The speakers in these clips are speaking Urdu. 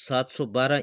712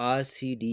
RCD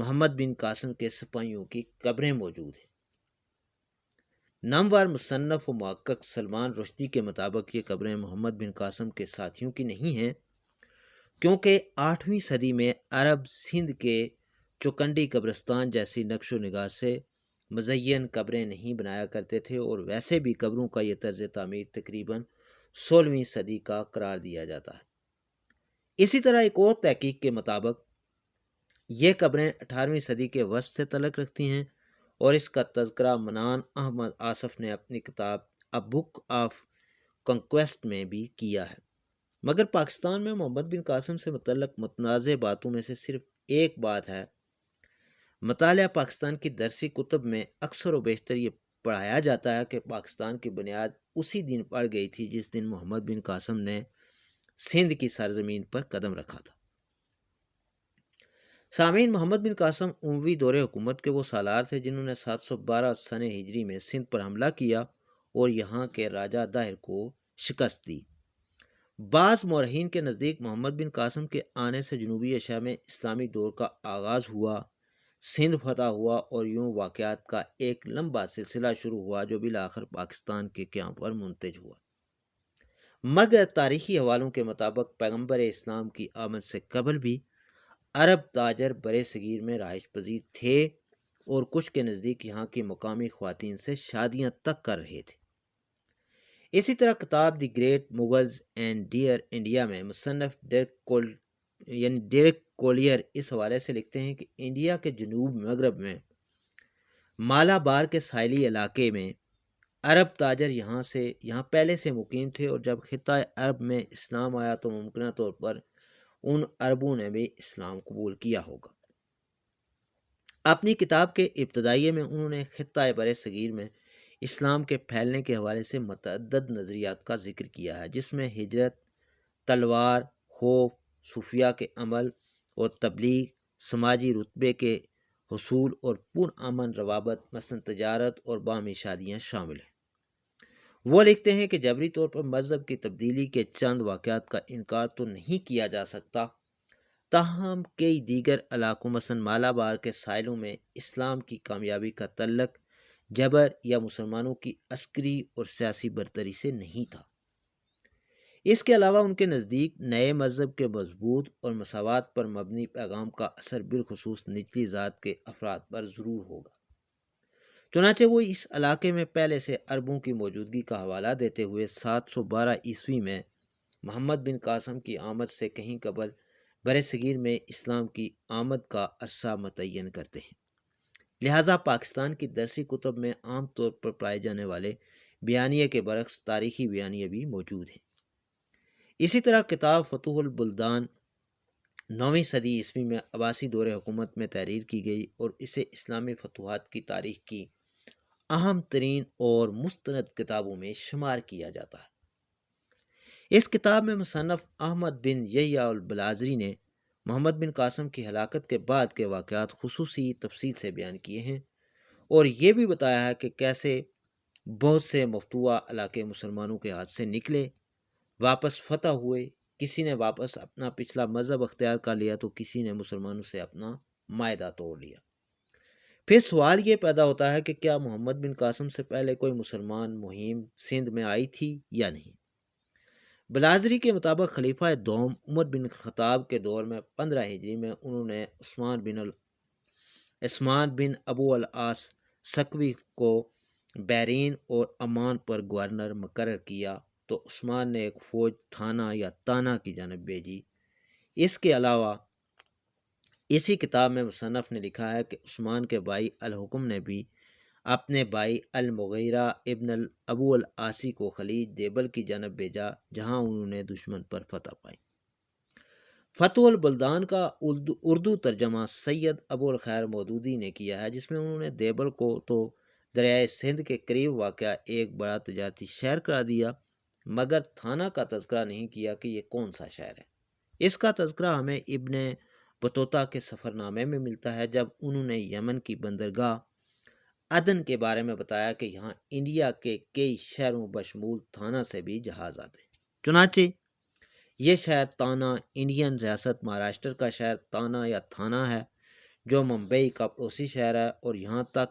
محمد بن قاسم کے سپاہیوں کی قبریں موجود ہیں۔ نامور مصنف و محقق سلمان رشدی کے مطابق یہ قبریں محمد بن قاسم کے ساتھیوں کی نہیں ہیں، کیونکہ 8ویں صدی میں عرب سندھ کے چوکنڈی قبرستان جیسی نقش و نگار سے مزین قبریں نہیں بنایا کرتے تھے، اور ویسے بھی قبروں کا یہ طرز تعمیر تقریباً 16ویں صدی کا قرار دیا جاتا ہے۔ اسی طرح ایک اور تحقیق کے مطابق یہ قبریں 18ویں صدی کے وسط سے تعلق رکھتی ہیں، اور اس کا تذکرہ منان احمد آصف نے اپنی کتاب اے بک آف کنکویسٹ میں بھی کیا ہے۔ مگر پاکستان میں محمد بن قاسم سے متعلق متنازع باتوں میں سے صرف ایک بات ہے۔ مطالعہ پاکستان کی درسی کتب میں اکثر و بیشتر یہ پڑھایا جاتا ہے کہ پاکستان کی بنیاد اسی دن پڑ گئی تھی جس دن محمد بن قاسم نے سندھ کی سرزمین پر قدم رکھا تھا۔ سامعین، محمد بن قاسم اموی دور حکومت کے وہ سالار تھے جنہوں نے 712 سنہ ہجری میں سندھ پر حملہ کیا اور یہاں کے راجہ داہر کو شکست دی۔ بعض مورخین کے نزدیک محمد بن قاسم کے آنے سے جنوبی ایشیا میں اسلامی دور کا آغاز ہوا، سندھ فتح ہوا، اور یوں واقعات کا ایک لمبا سلسلہ شروع ہوا جو بالآخر پاکستان کے قیام پر منتج ہوا۔ مگر تاریخی حوالوں کے مطابق پیغمبر اسلام کی آمد سے قبل بھی عرب تاجر برِ صغیر میں رہائش پذیر تھے، اور کچھ کے نزدیک یہاں کی مقامی خواتین سے شادیاں تک کر رہے تھے۔ اسی طرح کتاب the great Mughals and dear India میں مصنف ڈیرک کولیر اس حوالے سے لکھتے ہیں کہ انڈیا کے جنوب مغرب میں مالابار کے ساحلی علاقے میں عرب تاجر یہاں پہلے سے مقیم تھے، اور جب خطہ عرب میں اسلام آیا تو ممکنہ طور پر ان عربوں نے بھی اسلام قبول کیا ہوگا۔ اپنی کتاب کے ابتدائیے میں انہوں نے خطہ برِ صغیر میں اسلام کے پھیلنے کے حوالے سے متعدد نظریات کا ذکر کیا ہے، جس میں ہجرت، تلوار، خوف، صوفیہ کے عمل اور تبلیغ، سماجی رتبے کے حصول اور پرامن روابط مثلاً تجارت اور باہمی شادیاں شامل ہیں۔ وہ لکھتے ہیں کہ جبری طور پر مذہب کی تبدیلی کے چند واقعات کا انکار تو نہیں کیا جا سکتا، تاہم کئی دیگر علاقوں مثلاً مالابار کے ساحلوں میں اسلام کی کامیابی کا تعلق جبر یا مسلمانوں کی عسکری اور سیاسی برتری سے نہیں تھا۔ اس کے علاوہ ان کے نزدیک نئے مذہب کے مضبوط اور مساوات پر مبنی پیغام کا اثر بالخصوص نچلی ذات کے افراد پر ضرور ہوگا۔ چنانچہ وہ اس علاقے میں پہلے سے عربوں کی موجودگی کا حوالہ دیتے ہوئے 712 عیسوی میں محمد بن قاسم کی آمد سے کہیں قبل برِ صغیر میں اسلام کی آمد کا عرصہ متعین کرتے ہیں۔ لہٰذا پاکستان کی درسی کتب میں عام طور پر پائے جانے والے بیانیے کے برعکس تاریخی بیانیے بھی موجود ہیں۔ اسی طرح کتاب فتوح البلدان 9ویں صدی عیسوی میں عباسی دور حکومت میں تحریر کی گئی، اور اسے اسلامی فتوحات کی تاریخ کی اہم ترین اور مستند کتابوں میں شمار کیا جاتا ہے۔ اس کتاب میں مصنف احمد بن یحییٰ البلاذری نے محمد بن قاسم کی ہلاکت کے بعد کے واقعات خصوصی تفصیل سے بیان کیے ہیں، اور یہ بھی بتایا ہے کہ کیسے بہت سے مفتوحہ علاقے مسلمانوں کے ہاتھ سے نکلے، واپس فتح ہوئے، کسی نے واپس اپنا پچھلا مذہب اختیار کر لیا تو کسی نے مسلمانوں سے اپنا معاہدہ توڑ لیا۔ پھر سوال یہ پیدا ہوتا ہے کہ کیا محمد بن قاسم سے پہلے کوئی مسلمان مہم سندھ میں آئی تھی یا نہیں؟ بلاذری کے مطابق خلیفہ دوم عمر بن خطاب کے دور میں 15 ہجری میں انہوں نے عثمان بن ابو العاص سکوی کو بحرین اور عمان پر گورنر مقرر کیا، تو عثمان نے ایک فوج تھانہ یا تانا کی جانب بھیجی۔ اس کے علاوہ اسی کتاب میں مصنف نے لکھا ہے کہ عثمان کے بھائی الحکم نے بھی اپنے بھائی المغیرہ ابن ابو العاصی کو خلیج دیبل کی جانب بھیجا، جہاں انہوں نے دشمن پر فتح پائی۔ فتح البلدان کا اردو ترجمہ سید ابو الخیر مودودی نے کیا ہے، جس میں انہوں نے دیبل کو تو دریائے سندھ کے قریب واقع ایک بڑا تجارتی شہر قرار دیا، مگر تھانہ کا تذکرہ نہیں کیا کہ یہ کون سا شہر ہے۔ اس کا تذکرہ ہمیں ابن بطوطہ کے سفر نامے میں ملتا ہے، جب انہوں نے یمن کی بندرگاہ عدن کے بارے میں بتایا کہ یہاں انڈیا کے کئی شہروں بشمول تھانہ سے بھی جہاز آتے ہیں۔ چنانچہ یہ شہر تانا انڈین ریاست مہاراشٹر کا شہر تانا یا تھانہ ہے، جو ممبئی کا پڑوسی شہر ہے اور یہاں تک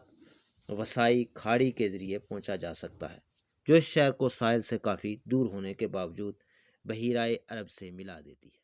وسائی کھاڑی کے ذریعے پہنچا جا سکتا ہے، جو اس شہر کو ساحل سے کافی دور ہونے کے باوجود بحیرہ عرب سے ملا دیتی ہے۔